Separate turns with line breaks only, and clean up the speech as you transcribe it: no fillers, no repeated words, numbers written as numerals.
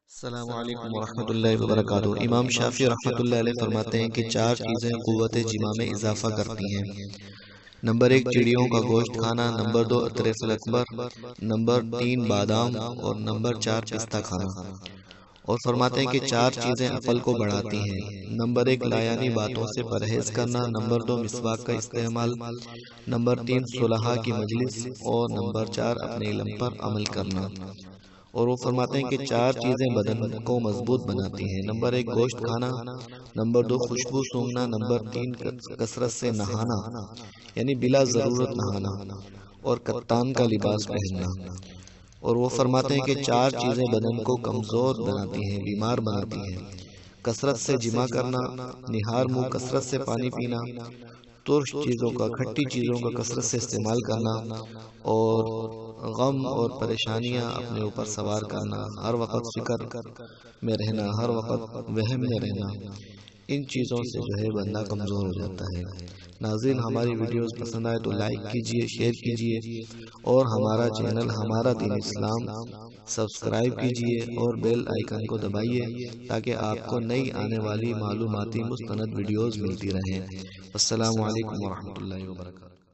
السلام علیکم ورحمۃ اللہ وبرکاتہ۔ امام شافعی رحمۃ اللہ علیہ فرماتے ہیں کہ چار چیزیں قوت جماع میں اضافہ کرتی ہیں۔ نمبر 1 چڑیوں کا گوشت کھانا، نمبر 2 عطر فل اکبر، نمبر 3 بادام اور نمبر 4 پستہ کھانا۔ اور فرماتے ہیں کہ چار چیزیں عقل کو بڑھاتی ہیں۔ نمبر 1 لایانی باتوں سے پرہیز کرنا، نمبر 2 مسواک کا استعمال، نمبر 3 صلحاء کی مجلس اور نمبر 4 اپنے علم پر عمل کرنا۔ اور وہ فرماتے ہیں کہ چار چیزیں بدن کو مضبوط بناتی ہیں۔ نمبر 1 گوشت کھانا، نمبر 2 خوشبو سونگھنا، نمبر 3 کثرت سے نہانا یعنی بلا ضرورت نہانا، اور کتان کا لباس پہننا۔ اور وہ فرماتے ہیں کہ چار چیزیں بدن کو کمزور بناتی ہیں، بیمار بناتی ہیں۔ کثرت سے جمع کرنا، نہار منہ کثرت سے پانی پینا، ترش چیزوں کا کھٹی چیزوں کا کثرت سے استعمال کرنا، اور غم اور پریشانیاں اپنے اوپر سوار کرنا، ہر وقت فکر میں رہنا، ہر وقت وہم میں رہنا، ان چیزوں سے جو ہے بندہ کمزور ہو جاتا ہے۔ ناظرین، ہماری ویڈیوز پسند آئے تو لائک کیجئے، شیئر کیجئے، اور ہمارا چینل ہمارا دین اسلام سبسکرائب کیجئے اور بیل آئیکن کو دبائیے تاکہ آپ کو نئی آنے والی معلوماتی مستند ویڈیوز ملتی رہیں۔ السلام علیکم ورحمۃ اللہ وبرکاتہ۔